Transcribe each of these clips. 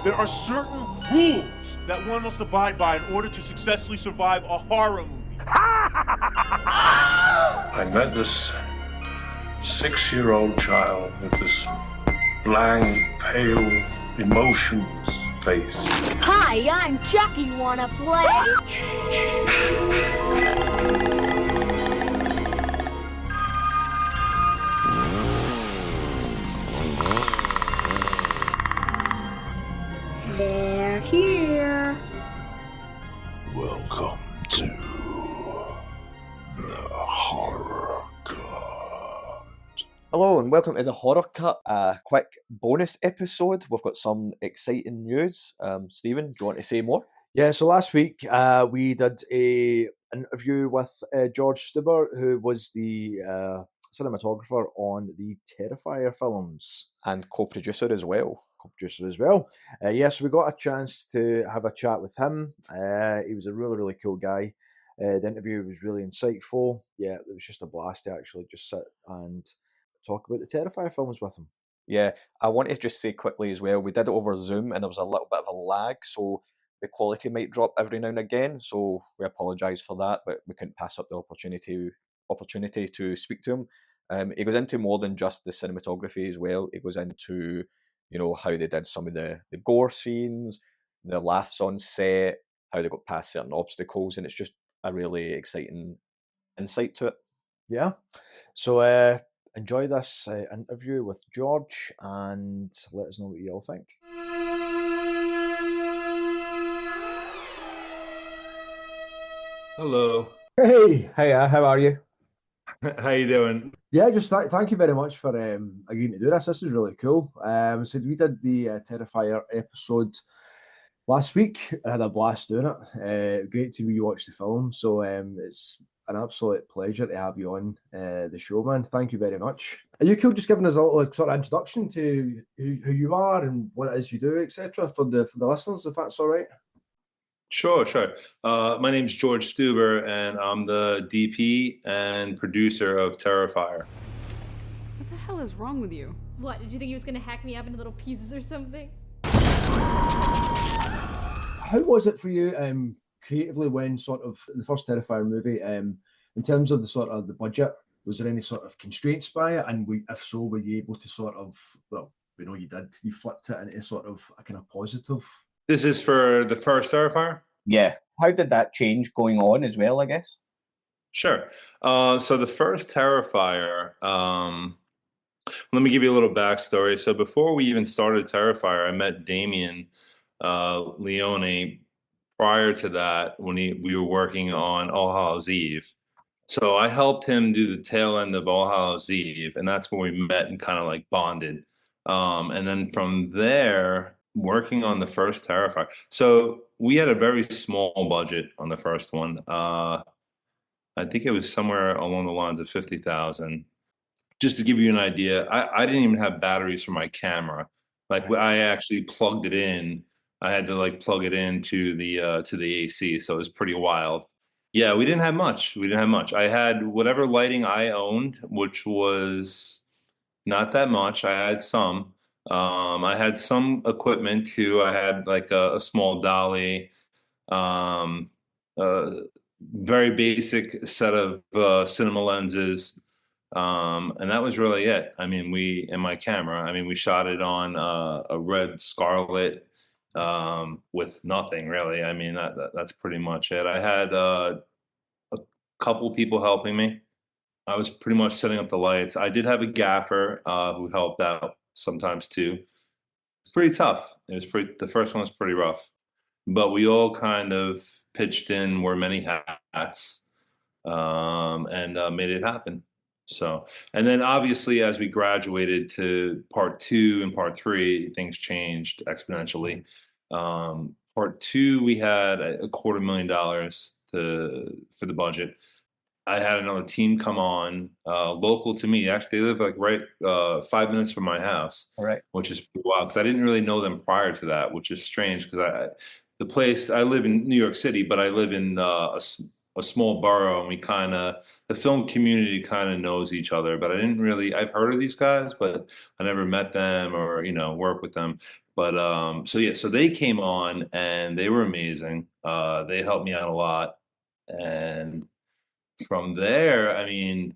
There are certain rules that one must abide by in order to successfully survive a horror movie. I met this 6-year-old child with this blank, pale, emotionless face. Hi, I'm Chucky. Wanna play? They're here. Welcome to the Horror Cut. Hello and welcome to the Horror Cut, a quick bonus episode. We've got some exciting news. Stephen, do you want to say more? Yeah, so last week we did an interview with George Steuber, who was the cinematographer on the Terrifier films. And co-producer as well. So we got a chance to have a chat with him. He was a really, really cool guy. The interview was really insightful. Yeah, it was just a blast to actually just sit and talk about the Terrifier films with him. Yeah, I want to just say quickly as well, we did it over Zoom and there was a little bit of a lag, so the quality might drop every now and again, so we apologise for that, but we couldn't pass up the opportunity to speak to him. He goes into more than just the cinematography as well. He goes into, you know, how they did some of the gore scenes, the laughs on set, how they got past certain obstacles, and it's just a really exciting insight to it. Yeah. So enjoy this interview with George and let us know what you all think. Hello. Hey, how are you? How you doing? Yeah, just thank you very much for agreeing to do this. This is really cool. So we did the Terrifier episode last week. I had a blast doing it. Great to rewatch the film. So it's an absolute pleasure to have you on the show, man. Thank you very much. Are you cool just giving us a little sort of introduction to who you are and what it is you do, etc., for the listeners, if that's all right? Sure. My name's George Steuber, and I'm the DP and producer of Terrifier. What the hell is wrong with you? What, did you think he was going to hack me up into little pieces or something? How was it for you creatively when sort of the first Terrifier movie, in terms of the sort of the budget, was there any sort of constraints by it? And if so, were you able to sort of, well, we know you did, you flipped it into sort of a kind of positive? This is for the first Terrifier? Yeah. How did that change going on as well, I guess? Sure. So the first Terrifier, let me give you a little backstory. So before we even started Terrifier, I met Damien Leone prior to that when we were working on All Hallows Eve. So I helped him do the tail end of All Hallows Eve, and that's when we met and kind of like bonded. And then from there, working on the first Terrifier. So we had a very small budget on the first one. I think it was somewhere along the lines of $50,000. Just to give you an idea, I didn't even have batteries for my camera. Like I actually plugged it in. I had to like plug it into the AC, so it was pretty wild. Yeah, we didn't have much. I had whatever lighting I owned, which was not that much. I had some. I had some equipment too. I had like a small dolly, very basic set of cinema lenses, and that was really it. I mean, we shot it on a red Scarlet with nothing really. I mean, that's pretty much it. I had a couple people helping me. I was pretty much setting up the lights. I did have a gaffer who helped out sometimes too. It's pretty tough. The first one was pretty rough, but we all kind of pitched in, wore many hats, and made it happen. So, and then obviously as we graduated to part 2 and part 3, things changed exponentially. Part 2, we had $250,000 for the budget. I had another team come on, local to me. Actually, they live like right 5 minutes from my house. All right. Which is pretty wild because I didn't really know them prior to that, which is strange because I live in New York City, but I live in a small borough, and the film community kind of knows each other. But I've heard of these guys, but I never met them or worked with them. But so they came on and they were amazing. They helped me out a lot, and from there, I mean,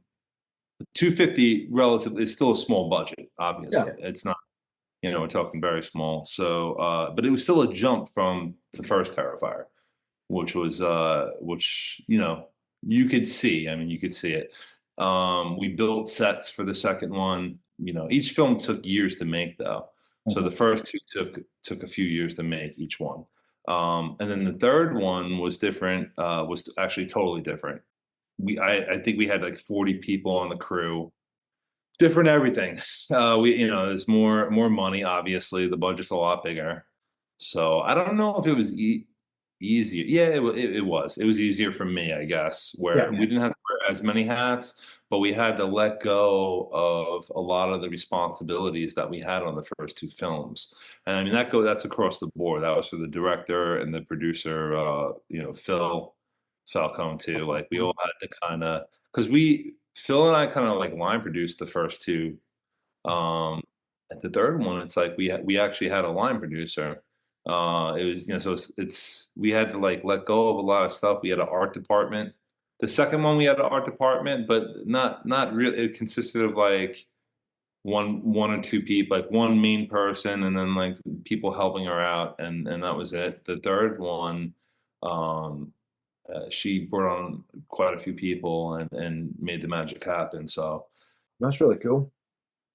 250 relatively is still a small budget. Obviously, it's not. We're talking very small. So, but it was still a jump from the first Terrifier, which was which you could see. I mean, you could see it. We built sets for the second one. Each film took years to make, though. So the first two took a few years to make each one. And then the third one was different. Was actually totally different. I think we had like 40 people on the crew. Different everything. There's more money. Obviously, the budget's a lot bigger. So I don't know if it was easier. Yeah, it was. It was easier for me, I guess, where we didn't have to wear as many hats, but we had to let go of a lot of the responsibilities that we had on the first two films. And I mean, that's across the board. That was for the director and the producer, Phil Falcone too. Like we all had to kind of, because Phil and I kind of like line produced the first two. At the third one, it's like we actually had a line producer. It was, so we had to like let go of a lot of stuff. We had an art department. The second one we had an art department, but not really. It consisted of like one or two people, like one main person, and then like people helping her out, and that was it. The third one, she brought on quite a few people and made the magic happen. So That's really cool.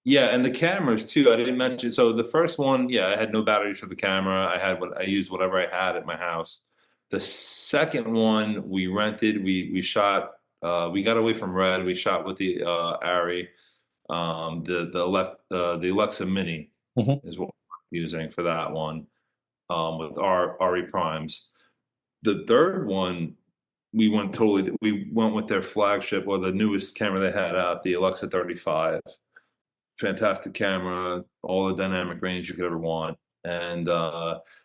yeah, and the cameras too. I didn't mention. So the first one, yeah, I had no batteries for the camera. I used whatever I had at my house. The second one we rented. We shot. We got away from Red. We shot with the Arri. The Alexa Mini is what we're using for that one. With our RE primes. The third one, we went with their flagship or the newest camera they had out, the Alexa 35. Fantastic camera, all the dynamic range you could ever want. And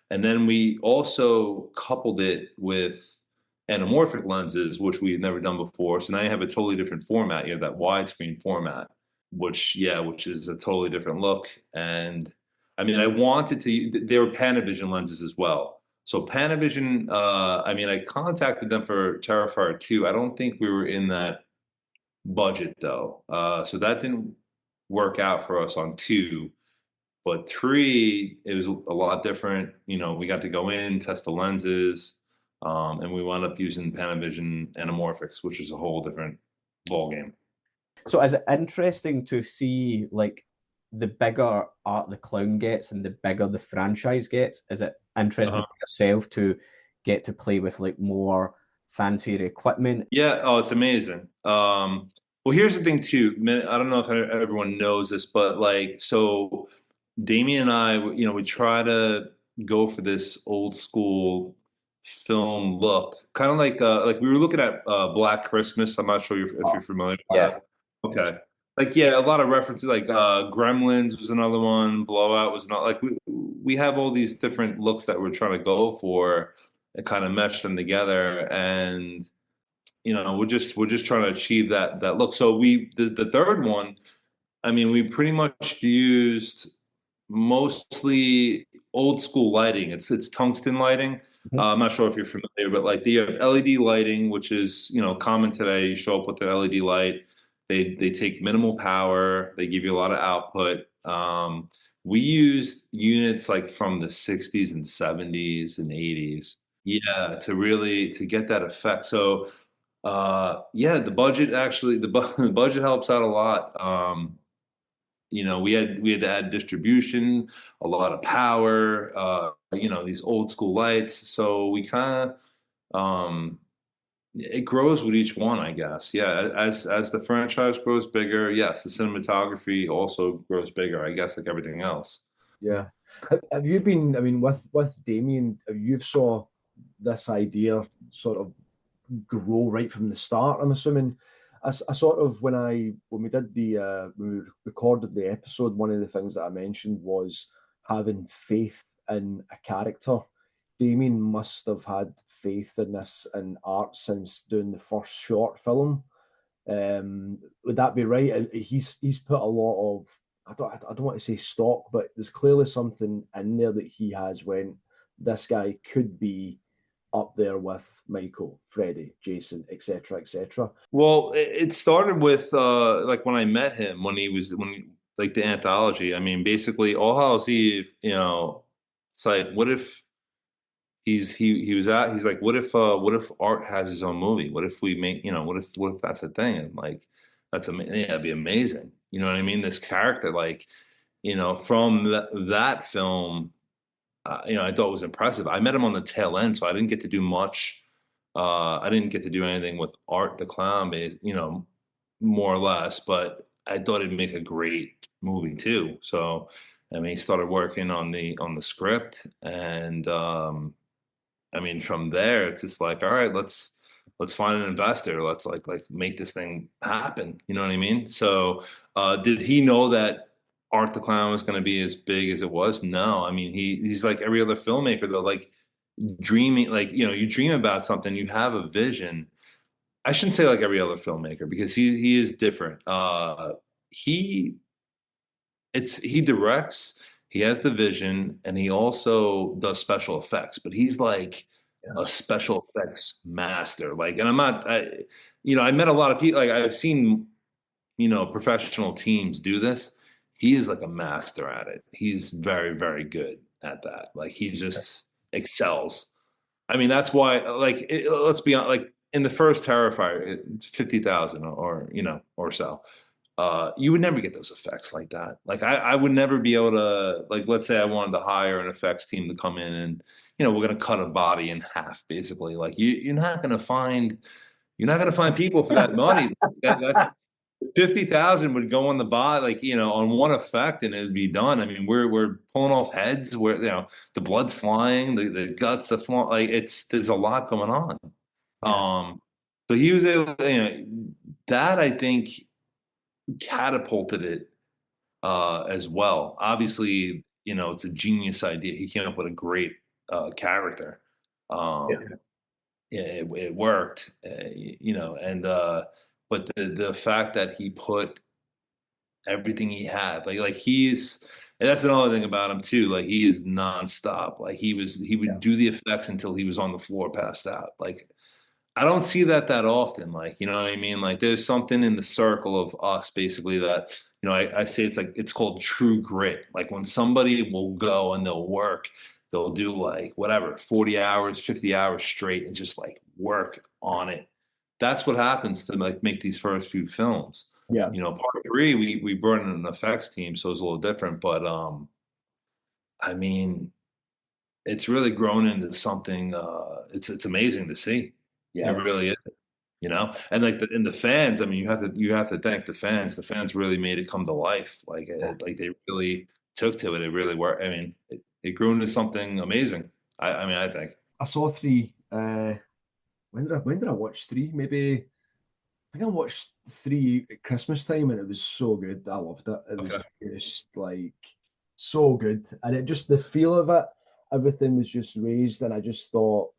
then we also coupled it with anamorphic lenses, which we had never done before. So now you have a totally different format. You have that widescreen format, which is a totally different look. And I mean, they were Panavision lenses as well. So Panavision, I contacted them for Terrifier 2. I don't think we were in that budget though. So that didn't work out for us on 2. But 3, it was a lot different. We got to go in, test the lenses, and we wound up using Panavision anamorphics, which is a whole different ballgame. So is it interesting to see like the bigger Art the Clown gets and the bigger the franchise gets? Is it interesting for yourself to get to play with like more fancier equipment? Yeah, oh, it's amazing. Well, here's the thing too. I don't know if everyone knows this, but like, so Damien and I, we try to go for this old school film look, kind of like we were looking at Black Christmas. I'm not sure if you're familiar with that. Okay. Like, yeah, a lot of references, like Gremlins was another one, Blowout was not, like we have all these different looks that we're trying to go for and kind of mesh them together. And we're just trying to achieve that look. So the third one, I mean, we pretty much used mostly old school lighting. It's tungsten lighting. I'm not sure if you're familiar, but like the LED lighting, which is common today. You show up with the LED light. They take minimal power. They give you a lot of output. We used units like from the 60s and 70s and 80s. Yeah, to get that effect. So the budget actually the budget helps out a lot. We had to add distribution, a lot of power, these old school lights. So we kind of it grows with each one, I guess. Yeah, as the franchise grows bigger, yes, the cinematography also grows bigger, I guess, like everything else. Yeah. Have you been, I mean, with Damien, you've saw this idea sort of grow right from the start, I'm assuming. I sort of, when we did when we recorded the episode, one of the things that I mentioned was having faith in a character, Damien must have had faith in this in art since doing the first short film. Would that be right? And he's put a lot of, I don't want to say stock, but there's clearly something in there that he has when this guy could be up there with Michael, Freddy, Jason, etc., etc. Well, it started with like when I met him like the anthology. I mean, basically All Hallows Eve. It's like what if he's like what if art has his own movie? What if we make what if that's a thing? And like yeah, it'd be amazing. You know what I mean? This character, like from that film. I thought it was impressive. I met him on the tail end, so I didn't get to do much. I didn't get to do anything with Art the Clown, more or less. But I thought it'd make a great movie too. So, I mean, he started working on the script, and I mean, from there, it's just like, all right, let's find an investor. Let's like make this thing happen. You know what I mean? So, did he know that Art the Clown was going to be as big as it was? No. I mean, he's like every other filmmaker though, like dreaming, like, you dream about something, you have a vision. I shouldn't say like every other filmmaker because he is different. He he directs, he has the vision, and he also does special effects, but he's like a special effects master. Like, and I met a lot of people, like I've seen, professional teams do this. He is like a master at it. He's very, very good at that. Like he just excels. I mean, that's why, like, let's be honest, like in the first Terrifier, 50,000 or so. You would never get those effects like that. Like I would never be able to, like, let's say I wanted to hire an effects team to come in and, we're going to cut a body in half, basically. Like you're not going to find people for that money. That's 50,000 would go on the body, like, on one effect and it'd be done. I mean, we're pulling off heads where, the blood's flying, the guts are flying. Like there's a lot going on. Yeah. So he was able, that I think catapulted it as well. Obviously, it's a genius idea. He came up with a great character. It worked, and but the fact that he put everything he had, like and that's another thing about him too. Like he is nonstop. Like he would do the effects until he was on the floor, passed out. Like I don't see that often. Like, you know what I mean? Like there's something in the circle of us basically that, I say it's called true grit. Like when somebody will go and they'll do like whatever, 40 hours, 50 hours straight and just like work on it. That's what happens to like make these first few films. Yeah. Part three, we brought in an effects team, so it's a little different, but I mean, it's really grown into something, it's amazing to see. Yeah. It really is, and like the fans. I mean, you have to thank the fans. The fans really made it come to life. Like like they really took to it. It really worked. I mean, it grew into something amazing. I mean, I think. I saw three. When did I watch three? Maybe I think I watched three at Christmas time, and it was so good. I loved it. It was just like so good, and it just the feel of it. Everything was just raised, and I just thought,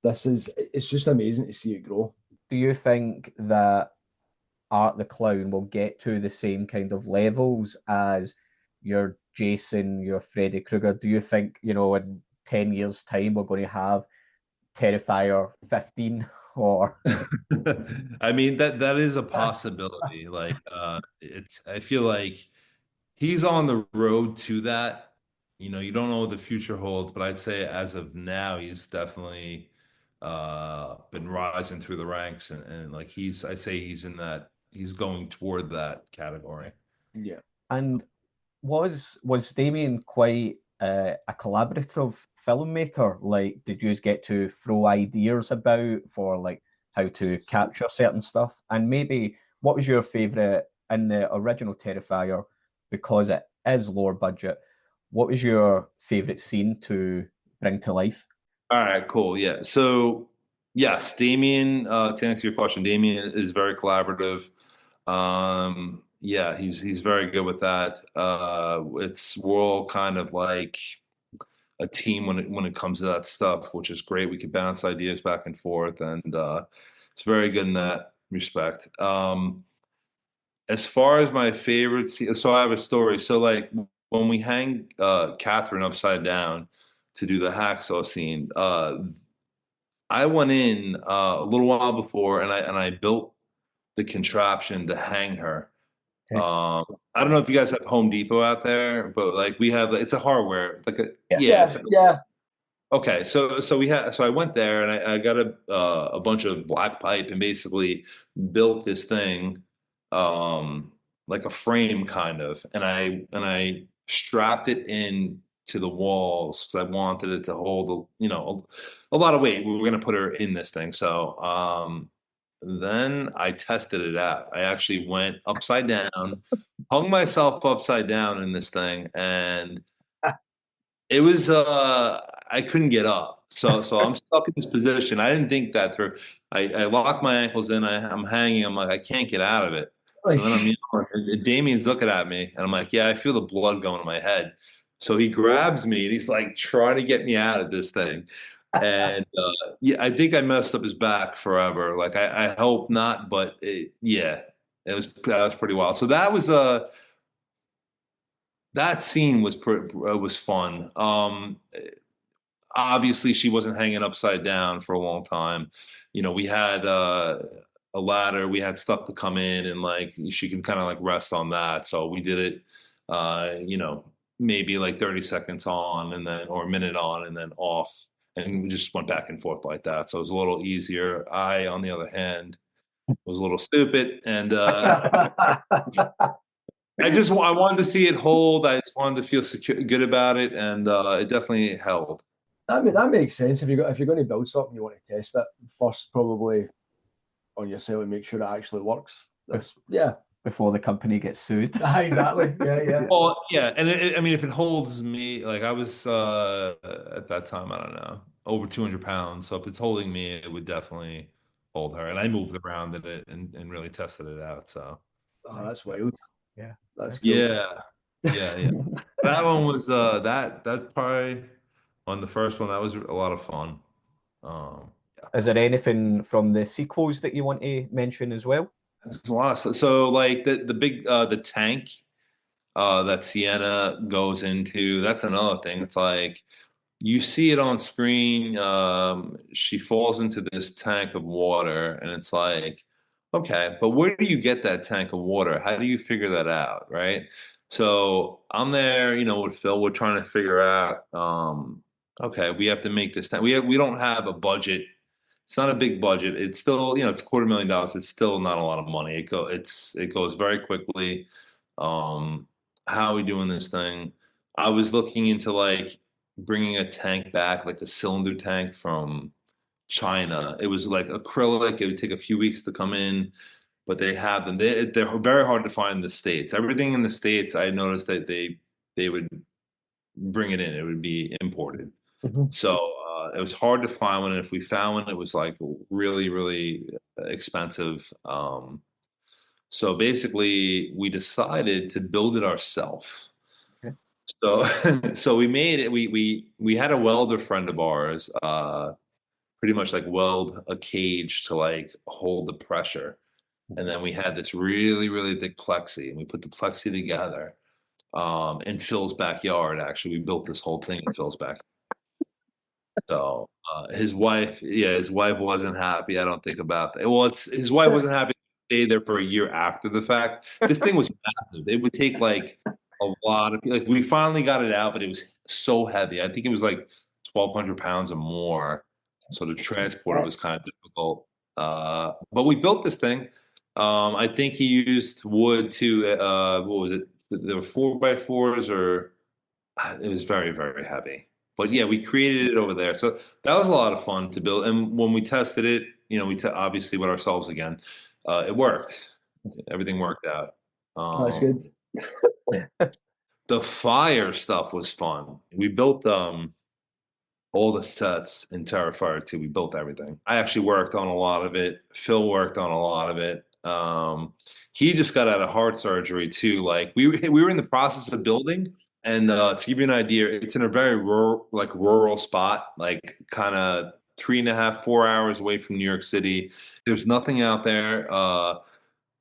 it's just amazing to see it grow. Do you think that Art the Clown will get to the same kind of levels as your Jason, your Freddy Krueger? Do you think, in 10 years' time, we're going to have Terrifier 15 or? I mean, that is a possibility. Like, I feel like he's on the road to that. You don't know what the future holds, but I'd say as of now, he's definitely been rising through the ranks, and like I'd say he's going toward that category. Yeah. And was Damien quite a collaborative filmmaker? Like, did you get to throw ideas about for like how to capture certain stuff? And maybe what was your favorite in the original Terrifier, because it is lower budget? What was your favorite scene to bring to life? All right, cool. Yeah. So yes, Damien, to answer your question, Damien is very collaborative. Yeah, he's very good with that. We're all kind of like a team when it comes to that stuff, which is great. We could bounce ideas back and forth, and it's very good in that respect. As far as my favorite, so I have a story. So like when we hang Catherine upside down to do the hacksaw scene, I went in a little while before, and I built the contraption to hang her. Okay. I don't know if you guys have Home Depot out there, but like we have, it's a hardware, like a Yeah. Okay, so I went there and I got a bunch of black pipe and basically built this thing, like a frame kind of, and I strapped it in to the walls because I wanted it to hold a lot of weight. We were gonna put her in this thing, so then I tested it out. I actually went upside down, hung myself upside down in this thing, and it was I couldn't get up. So I'm stuck in this position. I didn't think that through. I locked my ankles in, I'm hanging, I'm like, I can't get out of it. So then Damien's looking at me and I'm like, yeah, I feel the blood going to my head. So he grabs me and he's like trying to get me out of this thing. And yeah, I think I messed up his back forever. Like I hope not, but yeah, that was pretty wild. So that scene was fun. Obviously she wasn't hanging upside down for a long time. We had a ladder, we had stuff to come in, and like she can kind of like rest on that. So we did it, maybe like 30 seconds on and then, or a minute on and then off. And we just went back and forth like that. So it was a little easier. I, on the other hand, was a little stupid, and I wanted to see it hold. I just wanted to feel good about it, and it definitely held. That makes sense. If you're going to build something, you want to test it first, probably on yourself, and make sure it actually works. Before the company gets sued. Exactly. Yeah. Well, yeah, and I mean, if it holds me, like I was at that time, I don't know, over 200 pounds. So if it's holding me, it would definitely hold her. And I moved around in it and really tested it out. So that's wild. Yeah, that's cool. Yeah. That one was that's probably on the first one. That was a lot of fun. Is there anything from the sequels that you want to mention as well? There's a lot of stuff. So like the big the tank that Sienna goes into, that's another thing. It's like you see it on screen. She falls into this tank of water, and it's like, okay, but where do you get that tank of water? How do you figure that out, right? So I'm there, with Phil. We're trying to figure out. Okay, we have to make this tank. We don't have a budget. It's not a big budget. It's still, it's $250,000. It's still not a lot of money. It goes very quickly. How are we doing this thing? I was looking into like bringing a tank back, like a cylinder tank from China. It was like acrylic. It would take a few weeks to come in, but they have them. They're very hard to find in the States. Everything in the States, I noticed that they would bring it in. It would be imported. So it was hard to find one. And if we found one, it was like really, really expensive. So basically, we decided to build it ourselves. Okay. So we made it. We had a welder friend of ours, pretty much like weld a cage to like hold the pressure, and then we had this really, really thick plexi, and we put the plexi together in Phil's backyard. Actually, we built this whole thing in Phil's backyard. So his wife wasn't happy. I don't think about that. Well, his wife wasn't happy to stay there for a year after the fact. This thing was massive. It would take like a lot of, like, we finally got it out, but it was so heavy. I think it was like 1,200 pounds or more. So to transport it was kind of difficult. But we built this thing. I think he used wood to what was it? There were 4x4s, or it was very, very heavy. But yeah, we created it over there. So that was a lot of fun to build. And when we tested it, obviously with ourselves again, it worked. Everything worked out. That's good. The fire stuff was fun. We built all the sets in Terrifier 2. We built everything. I actually worked on a lot of it. Phil worked on a lot of it. He just got out of heart surgery too. Like we were in the process of building, And to give you an idea, it's in a very rural spot, like kind of 3.5, 4 hours away from New York City. There's nothing out there.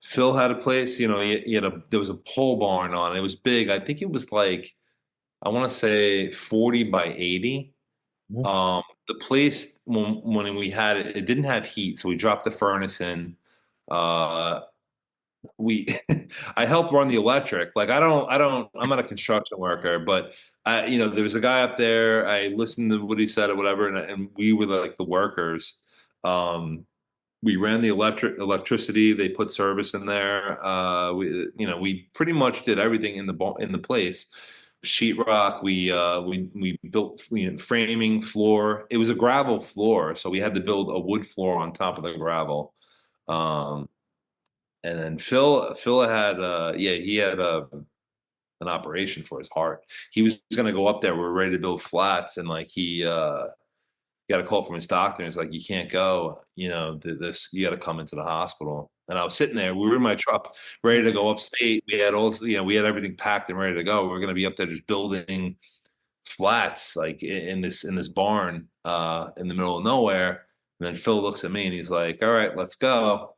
Phil had a place, there was a pole barn on it. It was big. I think it was like, I want to say 40 by 80. Mhm. The place when we had it, it didn't have heat, so we dropped the furnace in. Uh, we I helped run the electric. Like I'm not a construction worker, but there was a guy up there. I listened to what he said or whatever, and we were like the workers. We ran the electricity. They put service in there. We pretty much did everything in the place. Sheetrock. We built framing, floor. It was a gravel floor, so we had to build a wood floor on top of the gravel. Um, and then Phil had he had an operation for his heart. He was going to go up there. We were ready to build flats, and like he got a call from his doctor, and he's like, "You can't go. This you got to come into the hospital." And I was sitting there. We were in my truck, ready to go upstate. We had we had everything packed and ready to go. We were going to be up there just building flats, like in this barn in the middle of nowhere. And then Phil looks at me and he's like, "All right, let's go."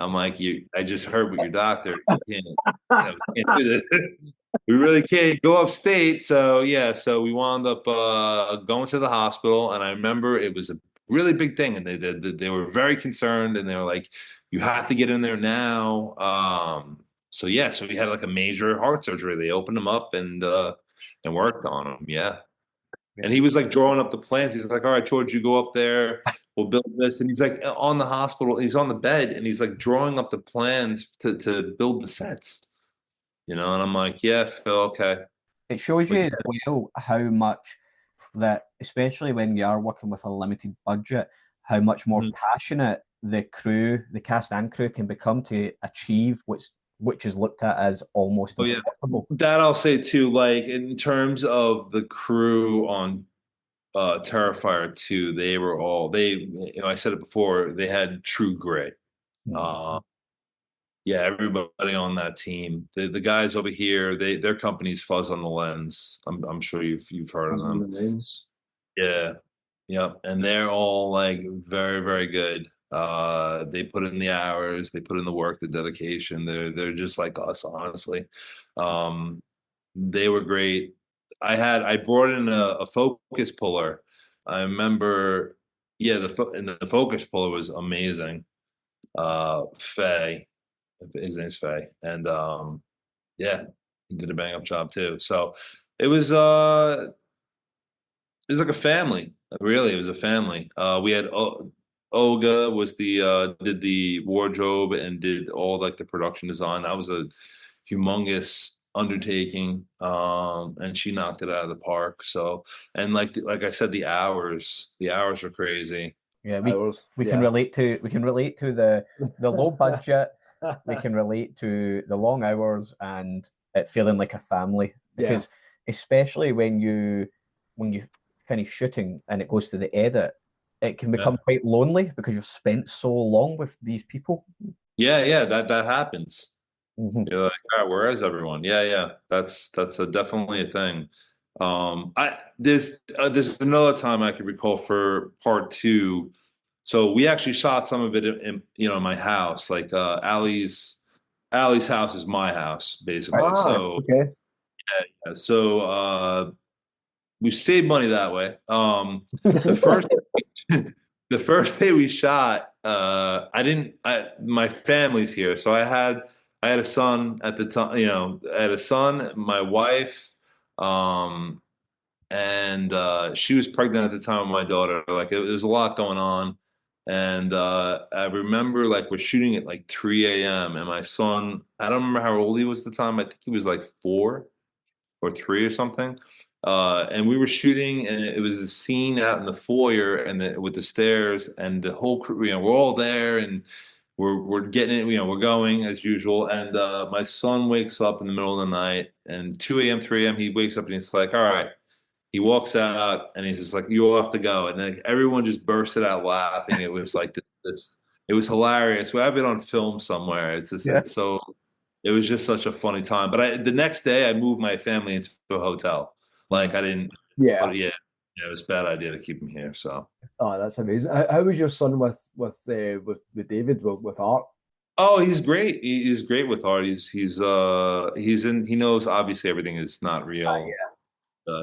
I'm like, I just heard what your doctor, we can't do this. We really can't go upstate. So yeah, so we wound up going to the hospital, and I remember it was a really big thing, and they were very concerned, and they were like, "You have to get in there now." So yeah, so we had like a major heart surgery. They opened him up and worked on him. Yeah. And he was like drawing up the plans. He's like, "All right, George, you go up there. We'll build this." And he's like on the hospital. He's on the bed, and he's like drawing up the plans to build the sets. And I'm like, "Yeah, Phil, okay." It shows you We- as well how much that, especially when you are working with a limited budget, how much more Mhm. passionate the cast and crew can become to achieve which is looked at as almost Oh, yeah. impossible. That I'll say too. Like in terms of the crew on Terrifier 2, I said it before. They had true grit. Uh, Yeah, everybody on that team. The guys over here, their company's Fuzz on the Lens. I'm sure you've heard of them. Yeah. Yep. And they're all like very, very good. They put in the hours, they put in the work, the dedication. They're just like us, honestly. Um, they were great. I brought in a focus puller. I remember, yeah, and the focus puller was amazing. Faye. His name's Faye, and yeah, he did a bang up job too. So it was like a family. Really, it was a family. We had Olga was did the wardrobe and did all like the production design. That was a humongous undertaking, and she knocked it out of the park. So, and like I said, the hours are crazy. Yeah, Hours. we can relate to the low budget. We can relate to the long hours and it feeling like a family, because especially when you finish shooting and it goes to the edit, it can become quite lonely because you've spent so long with these people. Yeah, that happens. Mm-hmm. You're like, all right, where is everyone? Yeah. That's definitely a thing. There's another time I could recall for part 2. So we actually shot some of it in my house. Like Allie's house is my house, basically. So Okay. so we saved money that way. The first the first day we shot, my family's here, so I had a son at the time. I had a son, my wife, and she was pregnant at the time with my daughter. Like there's a lot going on. And I remember like we're shooting at like 3 a.m. and my son, I don't remember how old he was at the time. I think he was like 4 or 3 or something. And we were shooting, and it was a scene out in the foyer and with the stairs, and the whole crew. We're all there, and we're getting it. We're going as usual. And my son wakes up in the middle of the night, and 2 a.m., 3 a.m. He wakes up and he's like, "All right." He walks out, and he's just like, "You all have to go." And then everyone just bursted out laughing. It was like this. It was hilarious. We have it on film somewhere. It's just it's so It was just such a funny time. But the next day I moved my family into a hotel. Like I didn't. Yeah. But yeah, it was a bad idea to keep him here. So. Oh, that's amazing. How was your son with David with art? Oh, he's great. He's great with art. He knows obviously everything is not real.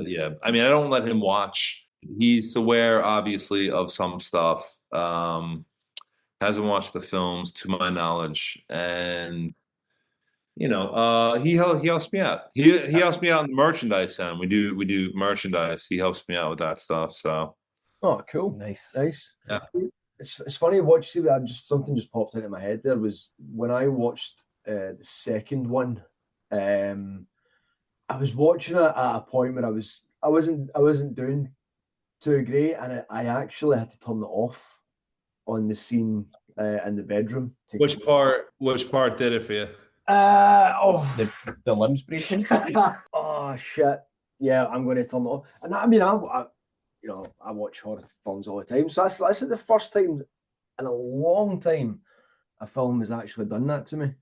Yeah. I mean, I don't let him watch. He's aware obviously of some stuff. Hasn't watched the films to my knowledge, and he helps me out. He helps me out in the merchandise end. We do merchandise. He helps me out with that stuff. So. Oh, cool. Nice. Yeah. It's funny watching that. Something just popped into my head. There was when I watched the second one. I was watching it at a point where I wasn't doing too great, and I actually had to turn it off on the scene in the bedroom. Which part did it for you? The limbs breaking. Oh shit! Yeah, I'm going to turn it off. And I mean, I watch horror films all the time, so that's like the first time in a long time a film has actually done that to me,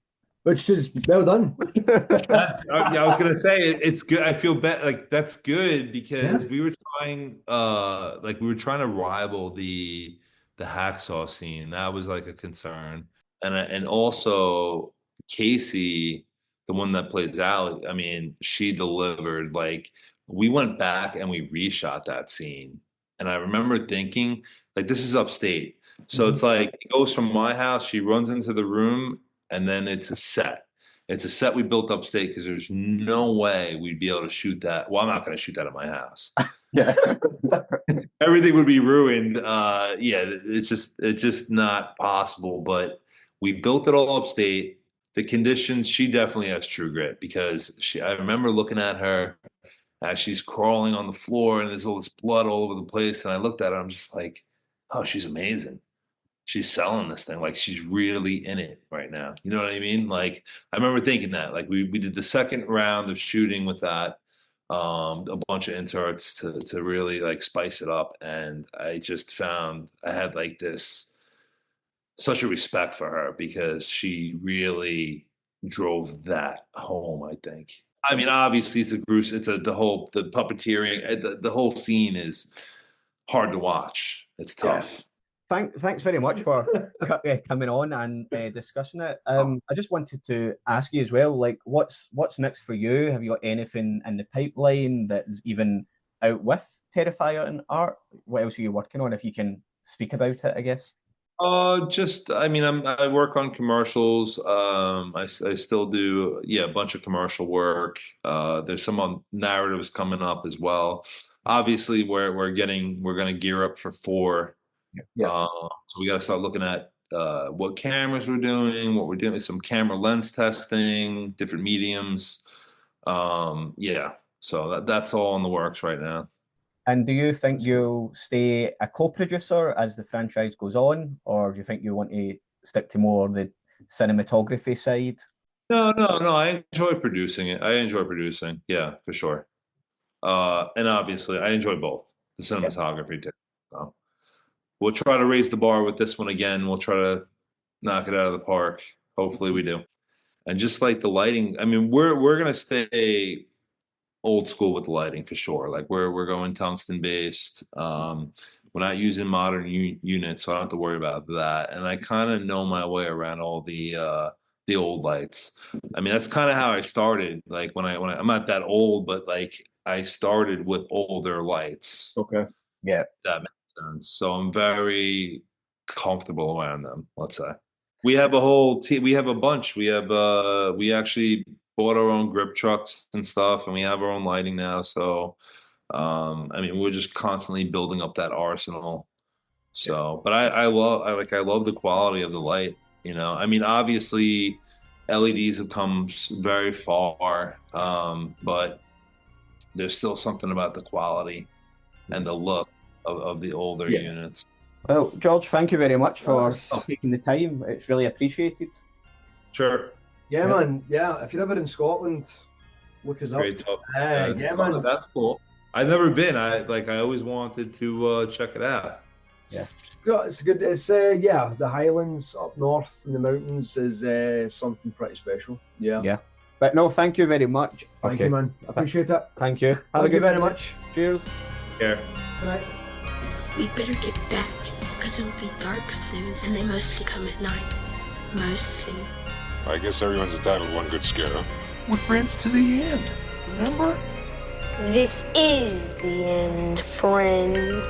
which is well done. Yeah, I was gonna say it's good. I feel bad. Like that's good because we were trying to rival the hacksaw scene. That was like a concern, and also Casey, the one that plays Allie. I mean, she delivered. Like we went back and we reshot that scene, and I remember thinking like this is upstate, so it's like it goes from my house. She runs into the room, and then it's a set. It's a set we built upstate because there's no way we'd be able to shoot that. Well, I'm not going to shoot that at my house. Yeah. Everything would be ruined. It's just not possible. But we built it all upstate. The conditions, she definitely has true grit because I remember looking at her as she's crawling on the floor and there's all this blood all over the place. And I looked at her, I'm just like, oh, she's amazing. She's selling this thing like she's really in it right now. You know what I mean? Like I remember thinking that. Like we did the second round of shooting with that, a bunch of inserts to really like spice it up, and I just found I had like this such a respect for her because she really drove that home. I think. I mean, obviously it's the puppeteering, the whole scene is hard to watch. It's tough. Thanks very much for coming on and discussing it. I just wanted to ask you as well, like, what's next for you? Have you got anything in the pipeline that's even out with Terrifier and art? What else are you working on? If you can speak about it, I guess. I work on commercials. I still do, a bunch of commercial work. There's some narratives coming up as well. Obviously, we're going to gear up for 4. Yeah. So we got to start looking at what cameras we're doing, what we're doing, some camera lens testing, different mediums. So that's all in the works right now. And do you think you'll stay a co-producer as the franchise goes on, or do you think you want to stick to more the cinematography side? No. I enjoy producing it. I enjoy producing. Yeah, for sure. And obviously, I enjoy both the cinematography too. So. We'll try to raise the bar with this one again. We'll try to knock it out of the park. Hopefully we do. And just like the lighting, I mean, we're gonna stay old school with the lighting for sure. Like we're going tungsten based. We're not using modern units, so I don't have to worry about that. And I kind of know my way around all the old lights. I mean, that's kind of how I started. Like when I'm not that old, but like I started with older lights. Okay. Yeah. That sense. So I'm very comfortable around them, let's say. We have a whole team. We have a bunch. We actually bought our own grip trucks and stuff, and we have our own lighting now. So, we're just constantly building up that arsenal. So, but I love the quality of the light. Obviously LEDs have come very far, but there's still something about the quality and the look of the older units. Well, George, thank you very much for taking the time. It's really appreciated. Sure. Yeah, man. Yeah, if you're ever in Scotland, look us up. Great talk. Man. That's cool. I've never been. I always wanted to check it out. Yeah, it's good. It's yeah, the Highlands up north in the mountains is something pretty special. Yeah. Yeah. But no, thank you very much. Thank you, man. Appreciate it. Thank you. Thank you very much. Cheers. Yeah. Good night. We better get back, because it'll be dark soon, and they mostly come at night. Mostly. I guess everyone's entitled to one good scare, huh? We're friends to the end, remember? This is the end, friend.